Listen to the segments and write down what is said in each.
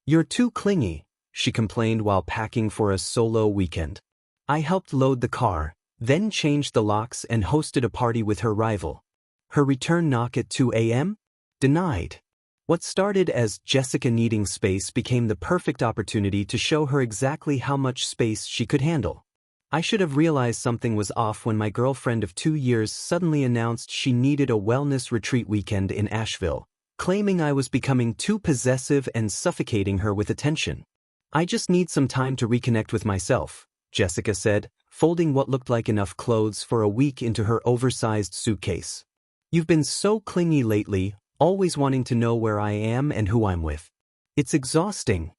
"You're too clingy," she complained while packing for a solo weekend. I helped load the car, then changed the locks and hosted a party with her rival. Her return knock at 2 a.m.? Denied. What started as Jessica needing space became the perfect opportunity to show her exactly how much space she could handle. I should have realized something was off when my girlfriend of 2 years suddenly announced she needed a wellness retreat weekend in Asheville, claiming I was becoming too possessive and suffocating her with attention. "I just need some time to reconnect with myself," Jessica said, folding what looked like enough clothes for a week into her oversized suitcase. "You've been so clingy lately, always wanting to know where I am and who I'm with. It's exhausting."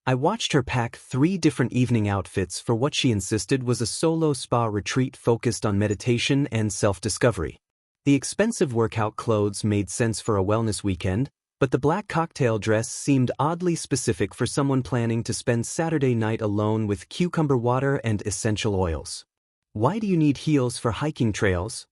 I watched her pack 3 different evening outfits for what she insisted was a solo spa retreat focused on meditation and self-discovery. The expensive workout clothes made sense for a wellness weekend, but the black cocktail dress seemed oddly specific for someone planning to spend Saturday night alone with cucumber water and essential oils. "Why do you need heels for hiking trails?"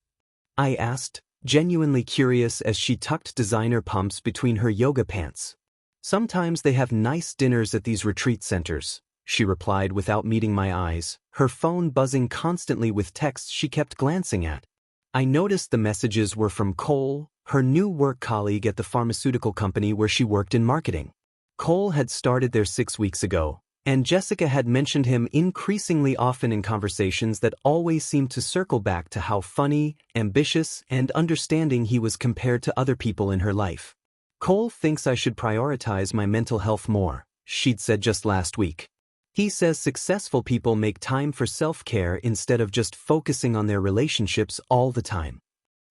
I asked, genuinely curious as she tucked designer pumps between her yoga pants. "Sometimes they have nice dinners at these retreat centers," she replied without meeting my eyes, her phone buzzing constantly with texts she kept glancing at. I noticed the messages were from Cole, her new work colleague at the pharmaceutical company where she worked in marketing. Cole had started there 6 weeks ago, and Jessica had mentioned him increasingly often in conversations that always seemed to circle back to how funny, ambitious, and understanding he was compared to other people in her life. "Cole thinks I should prioritize my mental health more," she'd said just last week. "He says successful people make time for self-care instead of just focusing on their relationships all the time."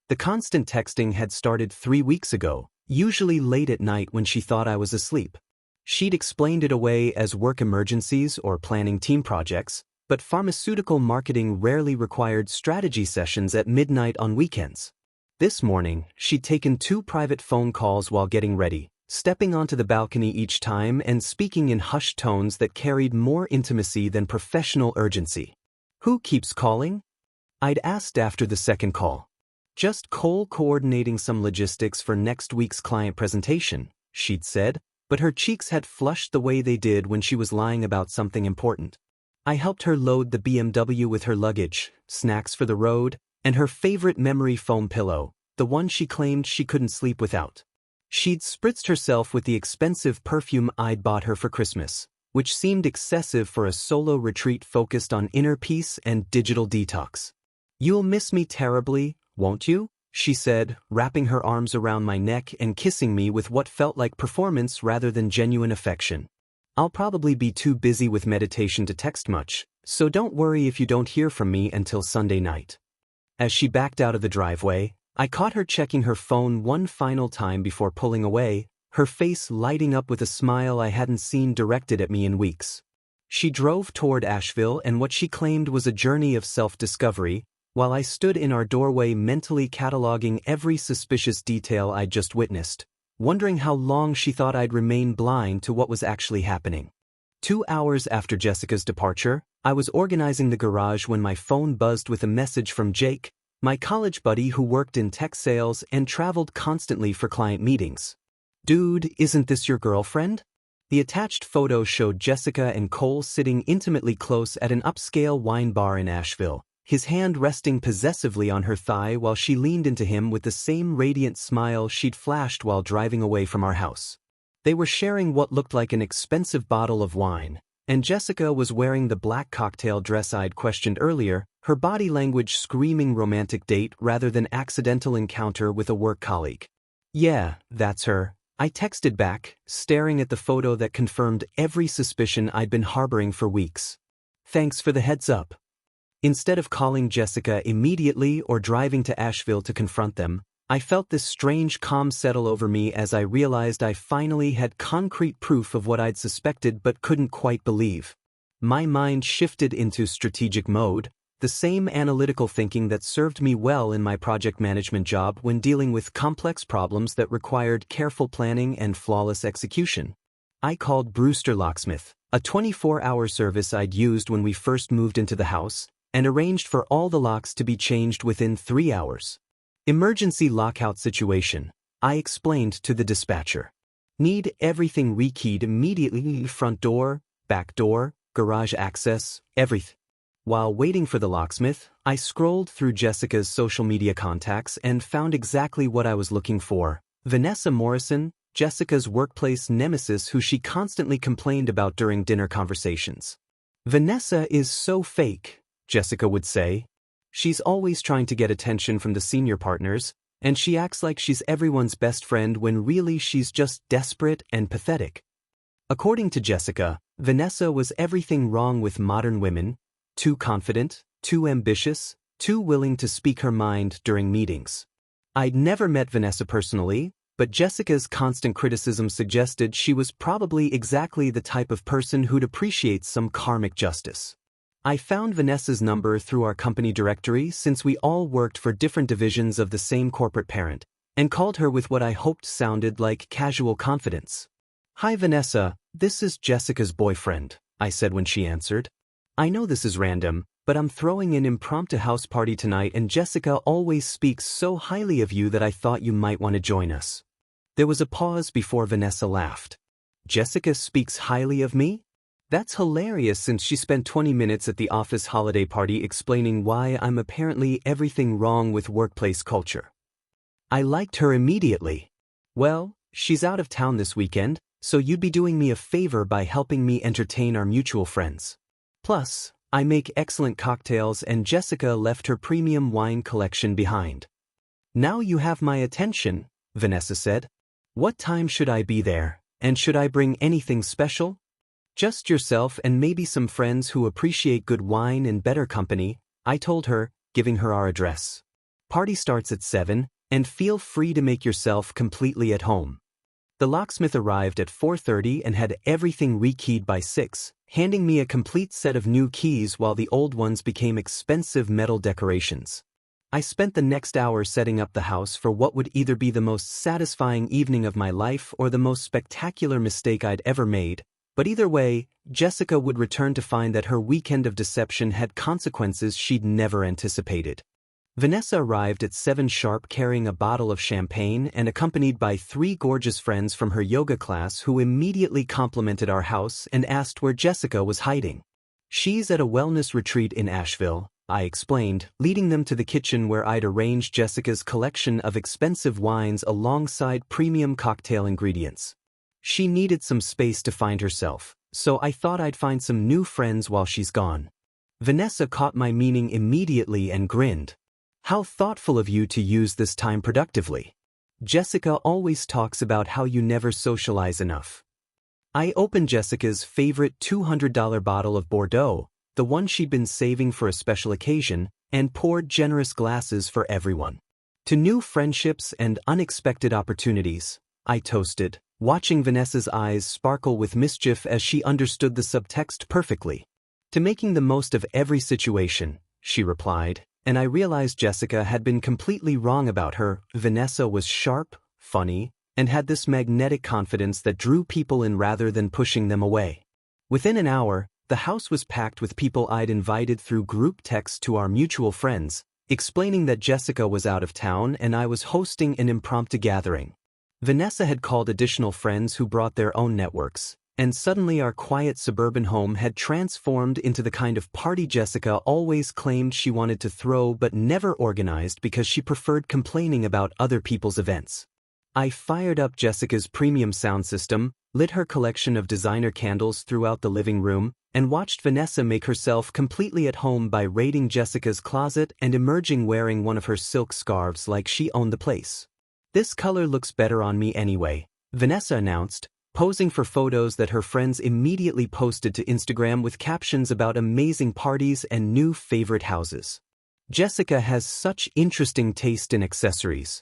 The constant texting had started 3 weeks ago, usually late at night when she thought I was asleep. She'd explained it away as work emergencies or planning team projects, but pharmaceutical marketing rarely required strategy sessions at midnight on weekends. This morning, she'd taken 2 private phone calls while getting ready, stepping onto the balcony each time and speaking in hushed tones that carried more intimacy than professional urgency. "Who keeps calling?" I'd asked after the second call. "Just Cole coordinating some logistics for next week's client presentation," she'd said, but her cheeks had flushed the way they did when she was lying about something important. I helped her load the BMW with her luggage, snacks for the road, and her favorite memory foam pillow, the one she claimed she couldn't sleep without. She'd spritzed herself with the expensive perfume I'd bought her for Christmas, which seemed excessive for a solo retreat focused on inner peace and digital detox. "You'll miss me terribly, won't you?" she said, wrapping her arms around my neck and kissing me with what felt like performance rather than genuine affection. "I'll probably be too busy with meditation to text much, so don't worry if you don't hear from me until Sunday night." As she backed out of the driveway, I caught her checking her phone one final time before pulling away, her face lighting up with a smile I hadn't seen directed at me in weeks. She drove toward Asheville and what she claimed was a journey of self-discovery, while I stood in our doorway mentally cataloging every suspicious detail I'd just witnessed, wondering how long she thought I'd remain blind to what was actually happening. 2 hours after Jessica's departure, I was organizing the garage when my phone buzzed with a message from Jake, my college buddy who worked in tech sales and traveled constantly for client meetings. "Dude, isn't this your girlfriend?" The attached photo showed Jessica and Cole sitting intimately close at an upscale wine bar in Asheville, his hand resting possessively on her thigh while she leaned into him with the same radiant smile she'd flashed while driving away from our house. They were sharing what looked like an expensive bottle of wine, and Jessica was wearing the black cocktail dress I'd questioned earlier, her body language screaming romantic date rather than accidental encounter with a work colleague. "Yeah, that's her," I texted back, staring at the photo that confirmed every suspicion I'd been harboring for weeks. "Thanks for the heads up." Instead of calling Jessica immediately or driving to Asheville to confront them, I felt this strange calm settle over me as I realized I finally had concrete proof of what I'd suspected but couldn't quite believe. My mind shifted into strategic mode, the same analytical thinking that served me well in my project management job when dealing with complex problems that required careful planning and flawless execution. I called Brewster Locksmith, a 24-hour service I'd used when we first moved into the house, and arranged for all the locks to be changed within 3 hours. "Emergency lockout situation," I explained to the dispatcher. Need everything rekeyed immediately, front door, back door, garage access, everything. While waiting for the locksmith, I scrolled through Jessica's social media contacts and found exactly what I was looking for. Vanessa Morrison, Jessica's workplace nemesis who she constantly complained about during dinner conversations. Vanessa is so fake, Jessica would say. She's always trying to get attention from the senior partners, and she acts like she's everyone's best friend when really she's just desperate and pathetic. According to Jessica, Vanessa was everything wrong with modern women: too confident, too ambitious, too willing to speak her mind during meetings. I'd never met Vanessa personally, but Jessica's constant criticism suggested she was probably exactly the type of person who'd appreciate some karmic justice. I found Vanessa's number through our company directory since we all worked for different divisions of the same corporate parent, and called her with what I hoped sounded like casual confidence. "Hi Vanessa, this is Jessica's boyfriend," I said when she answered. "I know this is random, but I'm throwing an impromptu house party tonight and Jessica always speaks so highly of you that I thought you might want to join us." There was a pause before Vanessa laughed. "Jessica speaks highly of me? That's hilarious since she spent 20 minutes at the office holiday party explaining why I'm apparently everything wrong with workplace culture." I liked her immediately. "Well, she's out of town this weekend, so you'd be doing me a favor by helping me entertain our mutual friends. Plus, I make excellent cocktails and Jessica left her premium wine collection behind." "Now you have my attention," Vanessa said. "What time should I be there, and should I bring anything special?" "Just yourself and maybe some friends who appreciate good wine and better company," I told her, giving her our address. "Party starts at 7, and feel free to make yourself completely at home." The locksmith arrived at 4:30 and had everything rekeyed by 6, handing me a complete set of new keys while the old ones became expensive metal decorations. I spent the next hour setting up the house for what would either be the most satisfying evening of my life or the most spectacular mistake I'd ever made, but either way, Jessica would return to find that her weekend of deception had consequences she'd never anticipated. Vanessa arrived at 7 sharp carrying a bottle of champagne and accompanied by 3 gorgeous friends from her yoga class who immediately complimented our house and asked where Jessica was hiding. "She's at a wellness retreat in Asheville," I explained, leading them to the kitchen where I'd arranged Jessica's collection of expensive wines alongside premium cocktail ingredients. She needed some space to find herself, so I thought I'd find some new friends while she's gone. Vanessa caught my meaning immediately and grinned. "How thoughtful of you to use this time productively. Jessica always talks about how you never socialize enough." I opened Jessica's favorite $200 bottle of Bordeaux, the one she'd been saving for a special occasion, and poured generous glasses for everyone. "To new friendships and unexpected opportunities," I toasted, watching Vanessa's eyes sparkle with mischief as she understood the subtext perfectly. "To making the most of every situation," she replied, and I realized Jessica had been completely wrong about her. Vanessa was sharp, funny, and had this magnetic confidence that drew people in rather than pushing them away. Within an hour, the house was packed with people I'd invited through group texts to our mutual friends, explaining that Jessica was out of town and I was hosting an impromptu gathering. Vanessa had called additional friends who brought their own networks, and suddenly our quiet suburban home had transformed into the kind of party Jessica always claimed she wanted to throw but never organized because she preferred complaining about other people's events. I fired up Jessica's premium sound system, lit her collection of designer candles throughout the living room, and watched Vanessa make herself completely at home by raiding Jessica's closet and emerging wearing one of her silk scarves like she owned the place. "This color looks better on me anyway," Vanessa announced, posing for photos that her friends immediately posted to Instagram with captions about amazing parties and new favorite houses. "Jessica has such interesting taste in accessories."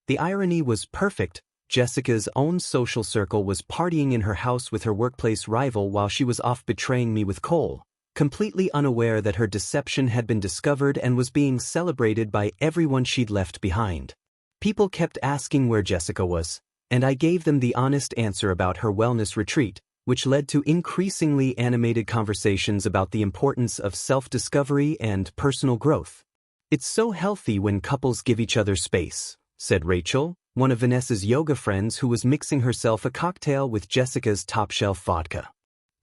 The irony was perfect. Jessica's own social circle was partying in her house with her workplace rival while she was off betraying me with Cole, completely unaware that her deception had been discovered and was being celebrated by everyone she'd left behind. People kept asking where Jessica was, and I gave them the honest answer about her wellness retreat, which led to increasingly animated conversations about the importance of self-discovery and personal growth. "It's so healthy when couples give each other space," said Rachel, one of Vanessa's yoga friends who was mixing herself a cocktail with Jessica's top-shelf vodka.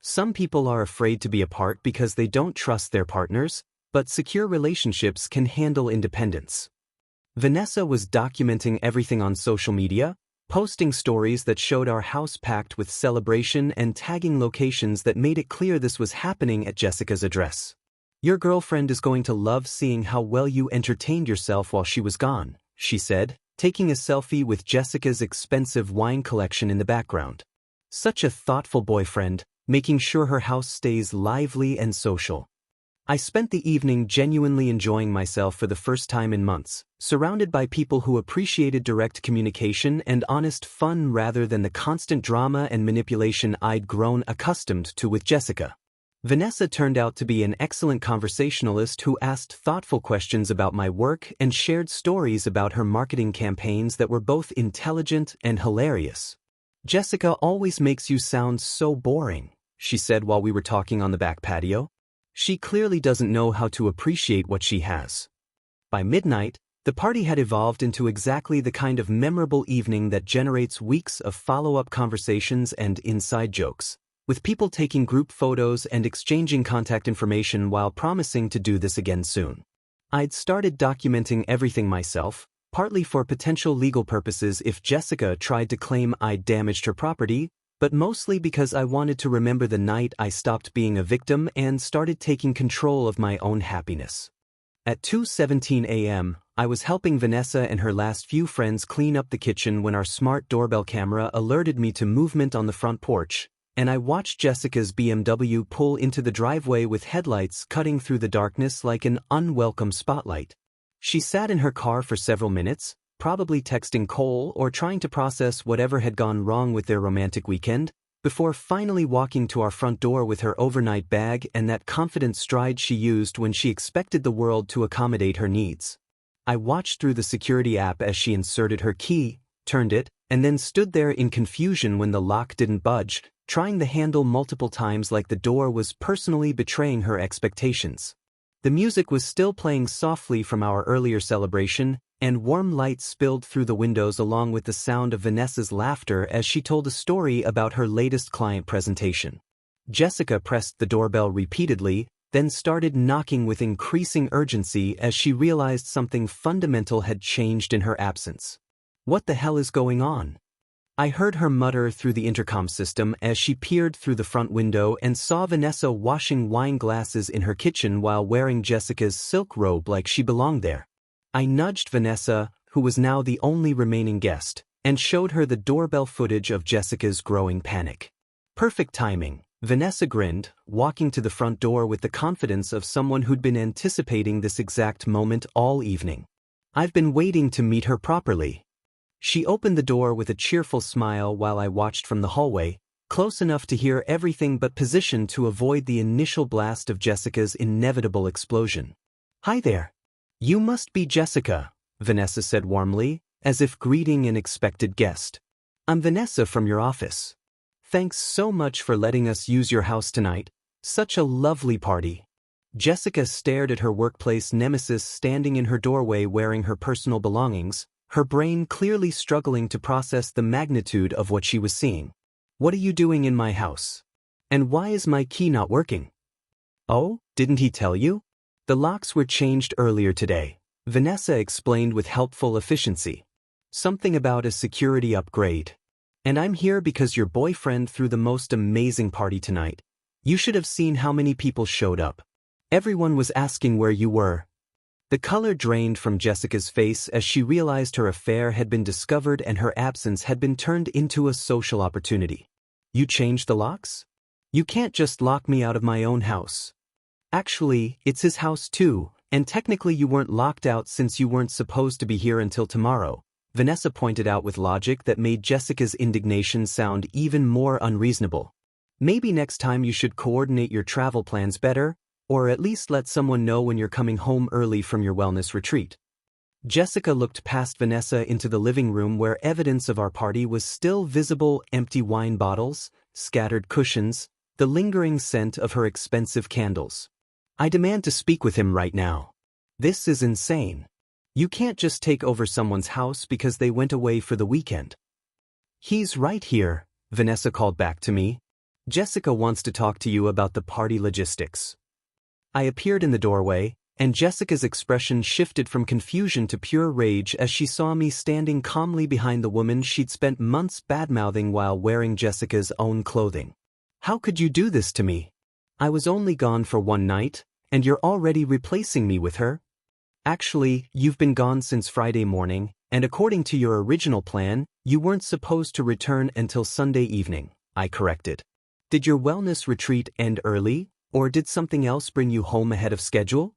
Some people are afraid to be apart because they don't trust their partners, but secure relationships can handle independence. Vanessa was documenting everything on social media, posting stories that showed our house packed with celebration and tagging locations that made it clear this was happening at Jessica's address. "Your girlfriend is going to love seeing how well you entertained yourself while she was gone," she said, taking a selfie with Jessica's expensive wine collection in the background. "Such a thoughtful boyfriend, making sure her house stays lively and social. I spent the evening genuinely enjoying myself for the first time in months, surrounded by people who appreciated direct communication and honest fun rather than the constant drama and manipulation I'd grown accustomed to with Jessica." Vanessa turned out to be an excellent conversationalist who asked thoughtful questions about my work and shared stories about her marketing campaigns that were both intelligent and hilarious. "Jessica always makes you sound so boring," she said while we were talking on the back patio. "She clearly doesn't know how to appreciate what she has." By midnight, the party had evolved into exactly the kind of memorable evening that generates weeks of follow-up conversations and inside jokes, with people taking group photos and exchanging contact information while promising to do this again soon. I'd started documenting everything myself, partly for potential legal purposes if Jessica tried to claim I'd damaged her property, but mostly because I wanted to remember the night I stopped being a victim and started taking control of my own happiness. At 2:17 a.m., I was helping Vanessa and her last few friends clean up the kitchen when our smart doorbell camera alerted me to movement on the front porch, and I watched Jessica's BMW pull into the driveway with headlights cutting through the darkness like an unwelcome spotlight. She sat in her car for several minutes, probably texting Cole or trying to process whatever had gone wrong with their romantic weekend, before finally walking to our front door with her overnight bag and that confident stride she used when she expected the world to accommodate her needs. I watched through the security app as she inserted her key, turned it, and then stood there in confusion when the lock didn't budge, trying the handle multiple times like the door was personally betraying her expectations. The music was still playing softly from our earlier celebration, and warm light spilled through the windows along with the sound of Vanessa's laughter as she told a story about her latest client presentation. Jessica pressed the doorbell repeatedly, then started knocking with increasing urgency as she realized something fundamental had changed in her absence. "What the hell is going on?" I heard her mutter through the intercom system as she peered through the front window and saw Vanessa washing wine glasses in her kitchen while wearing Jessica's silk robe like she belonged there. I nudged Vanessa, who was now the only remaining guest, and showed her the doorbell footage of Jessica's growing panic. Perfect timing, Vanessa grinned, walking to the front door with the confidence of someone who'd been anticipating this exact moment all evening. "I've been waiting to meet her properly." She opened the door with a cheerful smile while I watched from the hallway, close enough to hear everything but positioned to avoid the initial blast of Jessica's inevitable explosion. "Hi there. You must be Jessica," Vanessa said warmly, as if greeting an expected guest. "I'm Vanessa from your office. Thanks so much for letting us use your house tonight. Such a lovely party." Jessica stared at her workplace nemesis standing in her doorway wearing her personal belongings, her brain clearly struggling to process the magnitude of what she was seeing. "What are you doing in my house? And why is my key not working?" "Oh, didn't he tell you? The locks were changed earlier today," Vanessa explained with helpful efficiency. "Something about a security upgrade. And I'm here because your boyfriend threw the most amazing party tonight. You should have seen how many people showed up. Everyone was asking where you were." The color drained from Jessica's face as she realized her affair had been discovered and her absence had been turned into a social opportunity. "You changed the locks? You can't just lock me out of my own house." "Actually, it's his house too, and technically you weren't locked out since you weren't supposed to be here until tomorrow," Vanessa pointed out with logic that made Jessica's indignation sound even more unreasonable. "Maybe next time you should coordinate your travel plans better, or at least let someone know when you're coming home early from your wellness retreat." Jessica looked past Vanessa into the living room where evidence of our party was still visible: empty wine bottles, scattered cushions, the lingering scent of her expensive candles. "I demand to speak with him right now. This is insane." You can't just take over someone's house because they went away for the weekend. He's right here, Vanessa called back to me. Jessica wants to talk to you about the party logistics. I appeared in the doorway, and Jessica's expression shifted from confusion to pure rage as she saw me standing calmly behind the woman she'd spent months badmouthing while wearing Jessica's own clothing. How could you do this to me? I was only gone for one night, and you're already replacing me with her? Actually, you've been gone since Friday morning, and according to your original plan, you weren't supposed to return until Sunday evening, I corrected. Did your wellness retreat end early, or did something else bring you home ahead of schedule?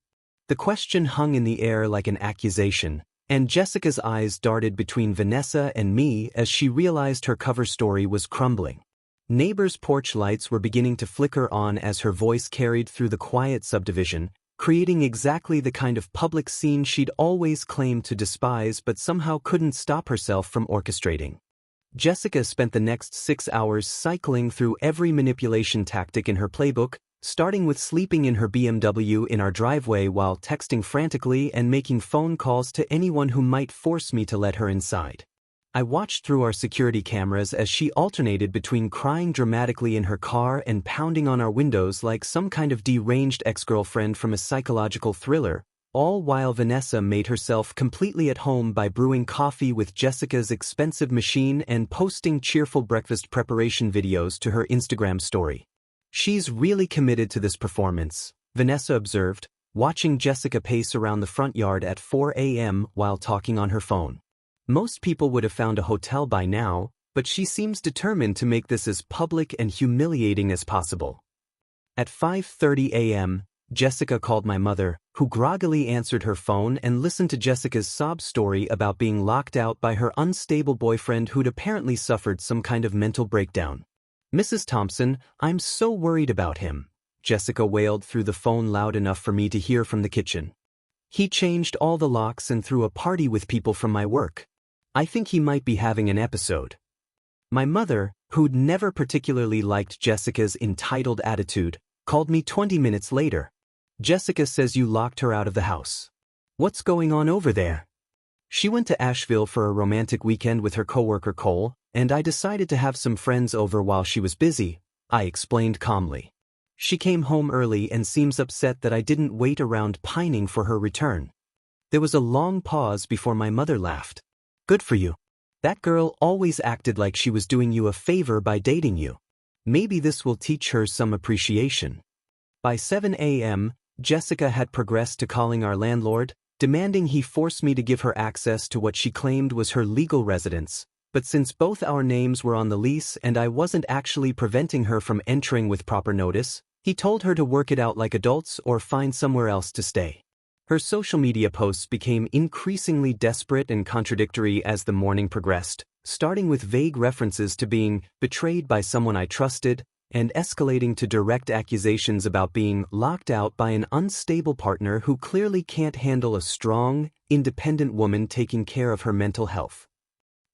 The question hung in the air like an accusation, and Jessica's eyes darted between Vanessa and me as she realized her cover story was crumbling. Neighbors' porch lights were beginning to flicker on as her voice carried through the quiet subdivision, creating exactly the kind of public scene she'd always claimed to despise but somehow couldn't stop herself from orchestrating. Jessica spent the next 6 hours cycling through every manipulation tactic in her playbook, starting with sleeping in her BMW in our driveway while texting frantically and making phone calls to anyone who might force me to let her inside. I watched through our security cameras as she alternated between crying dramatically in her car and pounding on our windows like some kind of deranged ex-girlfriend from a psychological thriller, all while Vanessa made herself completely at home by brewing coffee with Jessica's expensive machine and posting cheerful breakfast preparation videos to her Instagram story. She's really committed to this performance, Vanessa observed, watching Jessica pace around the front yard at 4 a.m. while talking on her phone. Most people would have found a hotel by now, but she seems determined to make this as public and humiliating as possible. At 5:30 a.m., Jessica called my mother, who groggily answered her phone and listened to Jessica's sob story about being locked out by her unstable boyfriend who'd apparently suffered some kind of mental breakdown. Mrs. Thompson, I'm so worried about him, Jessica wailed through the phone loud enough for me to hear from the kitchen. He changed all the locks and threw a party with people from my work. I think he might be having an episode. My mother, who'd never particularly liked Jessica's entitled attitude, called me 20 minutes later. Jessica says you locked her out of the house. What's going on over there? She went to Asheville for a romantic weekend with her coworker Cole, and I decided to have some friends over while she was busy, I explained calmly. She came home early and seems upset that I didn't wait around pining for her return. There was a long pause before my mother laughed. Good for you. That girl always acted like she was doing you a favor by dating you. Maybe this will teach her some appreciation. By 7 a.m., Jessica had progressed to calling our landlord, demanding he force me to give her access to what she claimed was her legal residence. But since both our names were on the lease and I wasn't actually preventing her from entering with proper notice, he told her to work it out like adults or find somewhere else to stay. Her social media posts became increasingly desperate and contradictory as the morning progressed, starting with vague references to being betrayed by someone I trusted, and escalating to direct accusations about being locked out by an unstable partner who clearly can't handle a strong, independent woman taking care of her mental health.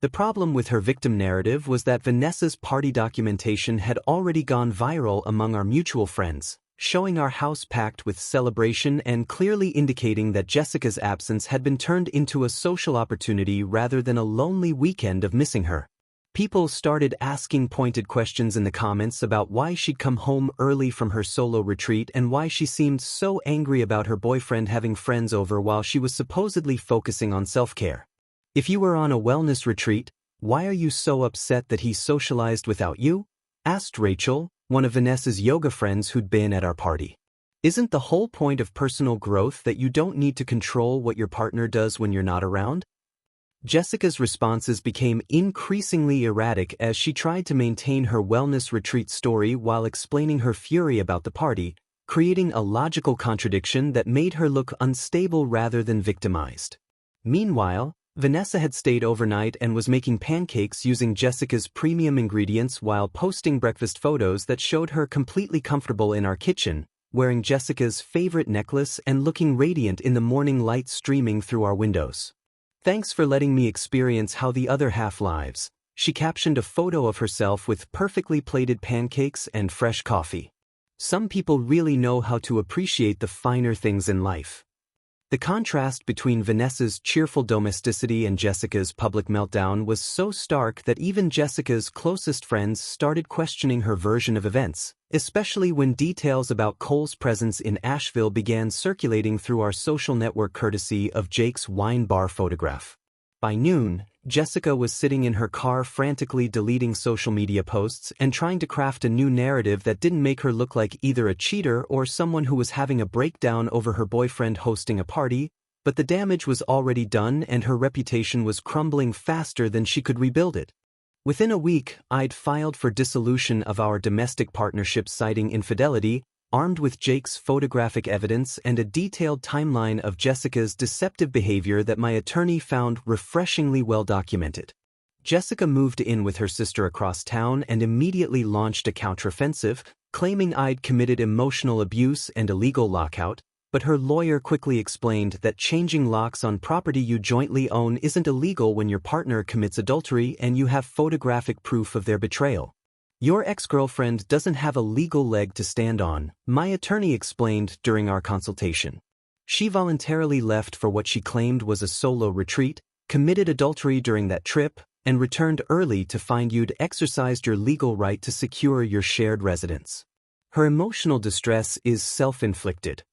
The problem with her victim narrative was that Vanessa's party documentation had already gone viral among our mutual friends, showing our house packed with celebration and clearly indicating that Jessica's absence had been turned into a social opportunity rather than a lonely weekend of missing her. People started asking pointed questions in the comments about why she'd come home early from her solo retreat and why she seemed so angry about her boyfriend having friends over while she was supposedly focusing on self-care. If you were on a wellness retreat, why are you so upset that he socialized without you? Asked Rachel, one of Vanessa's yoga friends who'd been at our party. Isn't the whole point of personal growth that you don't need to control what your partner does when you're not around? Jessica's responses became increasingly erratic as she tried to maintain her wellness retreat story while explaining her fury about the party, creating a logical contradiction that made her look unstable rather than victimized. Meanwhile, Vanessa had stayed overnight and was making pancakes using Jessica's premium ingredients while posting breakfast photos that showed her completely comfortable in our kitchen, wearing Jessica's favorite necklace and looking radiant in the morning light streaming through our windows. Thanks for letting me experience how the other half lives, she captioned a photo of herself with perfectly plated pancakes and fresh coffee. Some people really know how to appreciate the finer things in life. The contrast between Vanessa's cheerful domesticity and Jessica's public meltdown was so stark that even Jessica's closest friends started questioning her version of events, especially when details about Cole's presence in Asheville began circulating through our social network courtesy of Jake's wine bar photograph. By noon, Jessica was sitting in her car frantically deleting social media posts and trying to craft a new narrative that didn't make her look like either a cheater or someone who was having a breakdown over her boyfriend hosting a party, but the damage was already done and her reputation was crumbling faster than she could rebuild it. Within a week, I'd filed for dissolution of our domestic partnership citing infidelity, armed with Jake's photographic evidence and a detailed timeline of Jessica's deceptive behavior that my attorney found refreshingly well documented. Jessica moved in with her sister across town and immediately launched a counteroffensive, claiming I'd committed emotional abuse and illegal lockout, but her lawyer quickly explained that changing locks on property you jointly own isn't illegal when your partner commits adultery and you have photographic proof of their betrayal. Your ex-girlfriend doesn't have a legal leg to stand on, my attorney explained during our consultation. She voluntarily left for what she claimed was a solo retreat, committed adultery during that trip, and returned early to find you'd exercised your legal right to secure your shared residence. Her emotional distress is self-inflicted.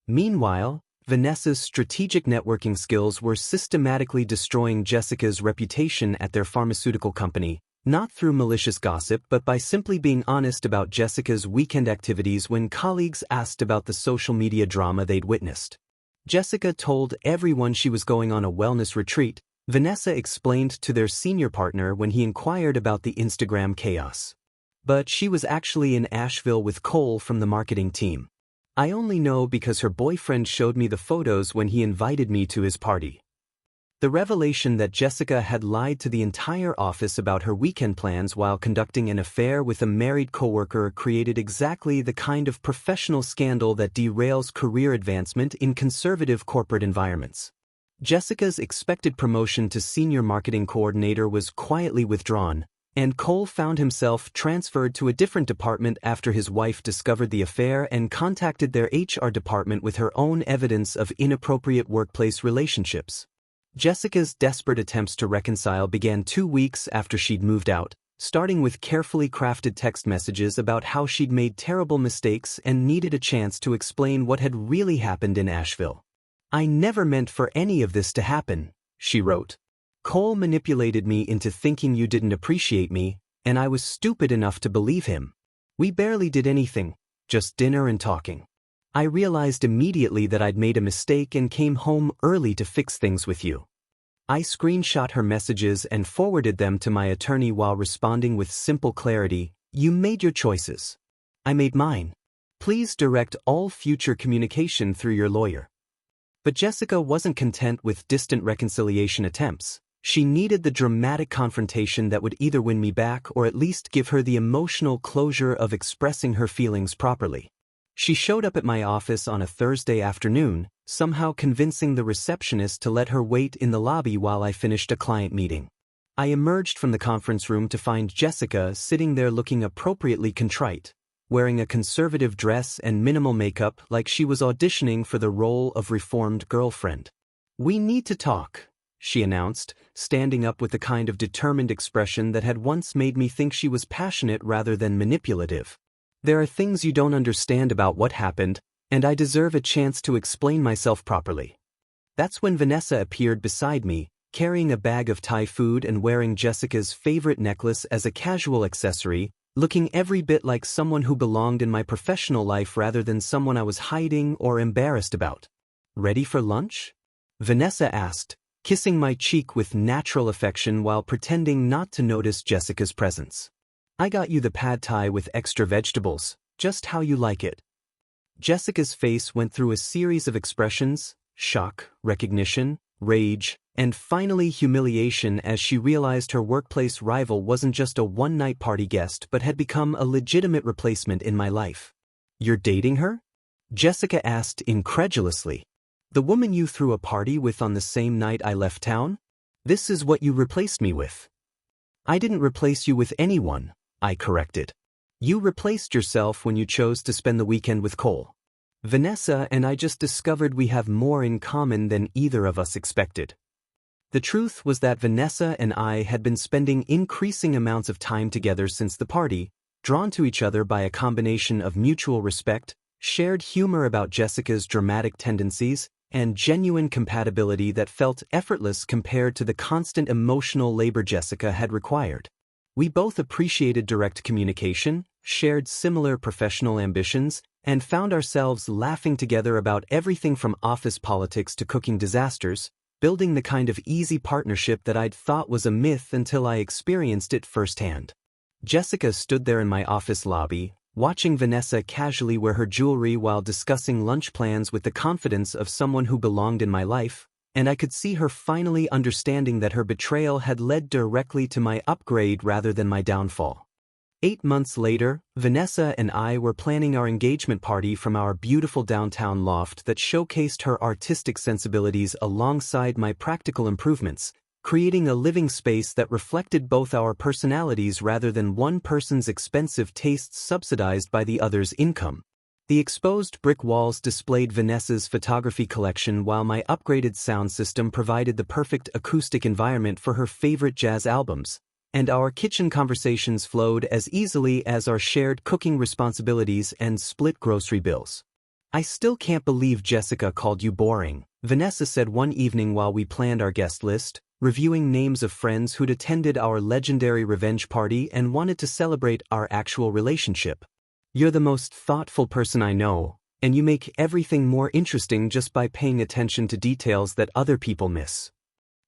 Meanwhile, Vanessa's strategic networking skills were systematically destroying Jessica's reputation at their pharmaceutical company, not through malicious gossip but by simply being honest about Jessica's weekend activities when colleagues asked about the social media drama they'd witnessed. Jessica told everyone she was going on a wellness retreat, Vanessa explained to their senior partner when he inquired about the Instagram chaos. But she was actually in Asheville with Cole from the marketing team. I only know because her boyfriend showed me the photos when he invited me to his party. The revelation that Jessica had lied to the entire office about her weekend plans while conducting an affair with a married coworker created exactly the kind of professional scandal that derails career advancement in conservative corporate environments. Jessica's expected promotion to senior marketing coordinator was quietly withdrawn, and Cole found himself transferred to a different department after his wife discovered the affair and contacted their HR department with her own evidence of inappropriate workplace relationships. Jessica's desperate attempts to reconcile began 2 weeks after she'd moved out, starting with carefully crafted text messages about how she'd made terrible mistakes and needed a chance to explain what had really happened in Asheville. "I never meant for any of this to happen," she wrote. "Cole manipulated me into thinking you didn't appreciate me, and I was stupid enough to believe him. We barely did anything, just dinner and talking. I realized immediately that I'd made a mistake and came home early to fix things with you." I screenshot her messages and forwarded them to my attorney while responding with simple clarity, "You made your choices. I made mine. Please direct all future communication through your lawyer." But Jessica wasn't content with distant reconciliation attempts. She needed the dramatic confrontation that would either win me back or at least give her the emotional closure of expressing her feelings properly. She showed up at my office on a Thursday afternoon, somehow convincing the receptionist to let her wait in the lobby while I finished a client meeting. I emerged from the conference room to find Jessica sitting there looking appropriately contrite, wearing a conservative dress and minimal makeup like she was auditioning for the role of reformed girlfriend. "We need to talk," she announced, standing up with the kind of determined expression that had once made me think she was passionate rather than manipulative. "There are things you don't understand about what happened, and I deserve a chance to explain myself properly." That's when Vanessa appeared beside me, carrying a bag of Thai food and wearing Jessica's favorite necklace as a casual accessory, looking every bit like someone who belonged in my professional life rather than someone I was hiding or embarrassed about. "Ready for lunch?" Vanessa asked, kissing my cheek with natural affection while pretending not to notice Jessica's presence. "I got you the pad thai with extra vegetables, just how you like it." Jessica's face went through a series of expressions: shock, recognition, rage, and finally humiliation as she realized her workplace rival wasn't just a one-night party guest but had become a legitimate replacement in my life. "You're dating her?" Jessica asked incredulously. "The woman you threw a party with on the same night I left town? This is what you replaced me with." "I didn't replace you with anyone," I corrected. "You replaced yourself when you chose to spend the weekend with Cole." Vanessa and I just discovered we have more in common than either of us expected. The truth was that Vanessa and I had been spending increasing amounts of time together since the party, drawn to each other by a combination of mutual respect, shared humor about Jessica's dramatic tendencies, and genuine compatibility that felt effortless compared to the constant emotional labor Jessica had required. We both appreciated direct communication, shared similar professional ambitions, and found ourselves laughing together about everything from office politics to cooking disasters, building the kind of easy partnership that I'd thought was a myth until I experienced it firsthand. Jessica stood there in my office lobby, watching Vanessa casually wear her jewelry while discussing lunch plans with the confidence of someone who belonged in my life, and I could see her finally understanding that her betrayal had led directly to my upgrade rather than my downfall. 8 months later, Vanessa and I were planning our engagement party from our beautiful downtown loft that showcased her artistic sensibilities alongside my practical improvements, creating a living space that reflected both our personalities rather than one person's expensive tastes subsidized by the other's income. The exposed brick walls displayed Vanessa's photography collection while my upgraded sound system provided the perfect acoustic environment for her favorite jazz albums, and our kitchen conversations flowed as easily as our shared cooking responsibilities and split grocery bills. "I still can't believe Jessica called you boring," Vanessa said one evening while we planned our guest list, reviewing names of friends who'd attended our legendary revenge party and wanted to celebrate our actual relationship. "You're the most thoughtful person I know, and you make everything more interesting just by paying attention to details that other people miss."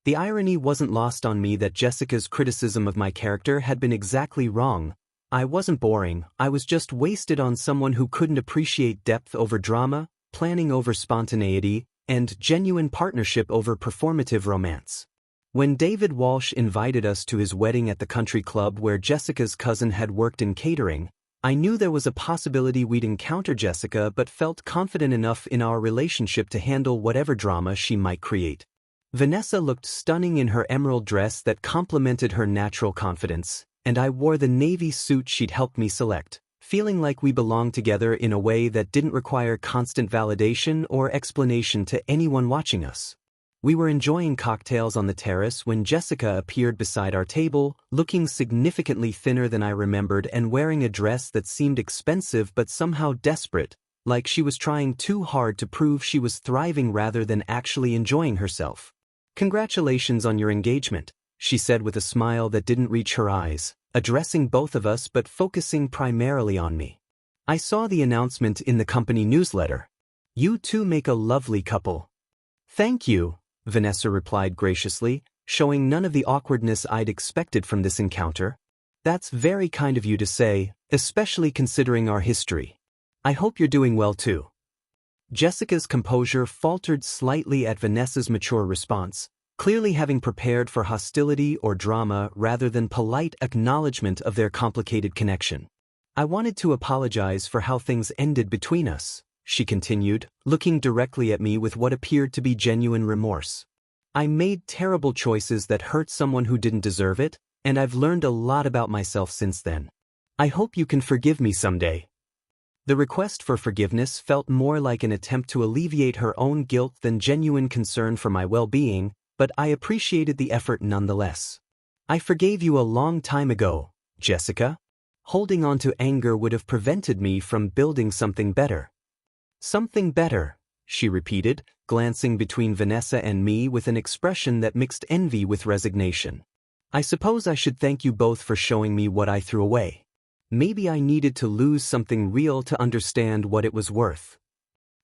The irony wasn't lost on me that Jessica's criticism of my character had been exactly wrong. I wasn't boring, I was just wasted on someone who couldn't appreciate depth over drama, planning over spontaneity, and genuine partnership over performative romance. When David Walsh invited us to his wedding at the country club where Jessica's cousin had worked in catering, I knew there was a possibility we'd encounter Jessica but felt confident enough in our relationship to handle whatever drama she might create. Vanessa looked stunning in her emerald dress that complemented her natural confidence, and I wore the navy suit she'd helped me select, feeling like we belonged together in a way that didn't require constant validation or explanation to anyone watching us. We were enjoying cocktails on the terrace when Jessica appeared beside our table, looking significantly thinner than I remembered and wearing a dress that seemed expensive but somehow desperate, like she was trying too hard to prove she was thriving rather than actually enjoying herself. "Congratulations on your engagement," she said with a smile that didn't reach her eyes, addressing both of us but focusing primarily on me. "I saw the announcement in the company newsletter. You two make a lovely couple." "Thank you," Vanessa replied graciously, showing none of the awkwardness I'd expected from this encounter. "That's very kind of you to say, especially considering our history. I hope you're doing well too." Jessica's composure faltered slightly at Vanessa's mature response, clearly having prepared for hostility or drama rather than polite acknowledgement of their complicated connection. "I wanted to apologize for how things ended between us," she continued, looking directly at me with what appeared to be genuine remorse. "I made terrible choices that hurt someone who didn't deserve it, and I've learned a lot about myself since then. I hope you can forgive me someday." The request for forgiveness felt more like an attempt to alleviate her own guilt than genuine concern for my well-being, but I appreciated the effort nonetheless. "I forgave you a long time ago, Jessica. Holding on to anger would have prevented me from building something better." "Something better," she repeated, glancing between Vanessa and me with an expression that mixed envy with resignation. "I suppose I should thank you both for showing me what I threw away. Maybe I needed to lose something real to understand what it was worth."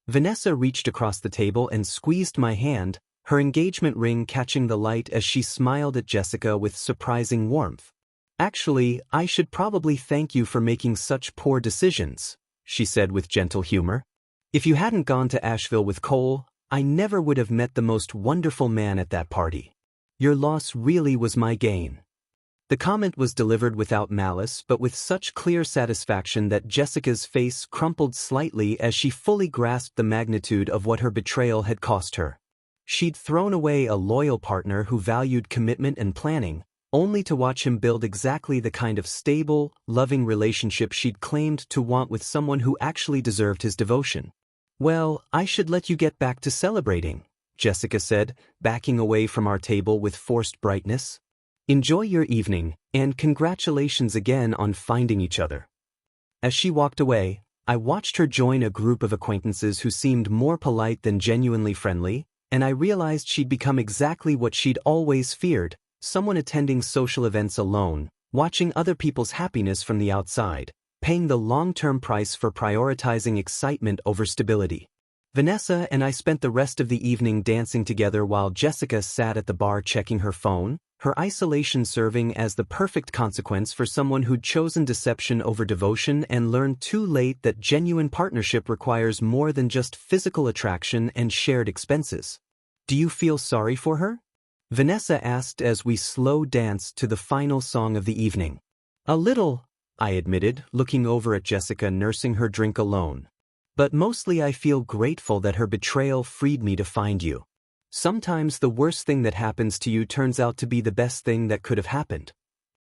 Vanessa reached across the table and squeezed my hand, her engagement ring catching the light as she smiled at Jessica with surprising warmth. "Actually, I should probably thank you for making such poor decisions," she said with gentle humor. "If you hadn't gone to Asheville with Cole, I never would have met the most wonderful man at that party. Your loss really was my gain." The comment was delivered without malice but with such clear satisfaction that Jessica's face crumpled slightly as she fully grasped the magnitude of what her betrayal had cost her. She'd thrown away a loyal partner who valued commitment and planning, only to watch him build exactly the kind of stable, loving relationship she'd claimed to want with someone who actually deserved his devotion. Well, I should let you get back to celebrating, Jessica said, backing away from our table with forced brightness. Enjoy your evening, and congratulations again on finding each other. As she walked away, I watched her join a group of acquaintances who seemed more polite than genuinely friendly, and I realized she'd become exactly what she'd always feared, someone attending social events alone, watching other people's happiness from the outside, paying the long-term price for prioritizing excitement over stability. Vanessa and I spent the rest of the evening dancing together while Jessica sat at the bar checking her phone, her isolation serving as the perfect consequence for someone who'd chosen deception over devotion and learned too late that genuine partnership requires more than just physical attraction and shared expenses. Do you feel sorry for her? Vanessa asked as we slow danced to the final song of the evening. A little, I admitted, looking over at Jessica nursing her drink alone. But mostly I feel grateful that her betrayal freed me to find you. Sometimes the worst thing that happens to you turns out to be the best thing that could have happened.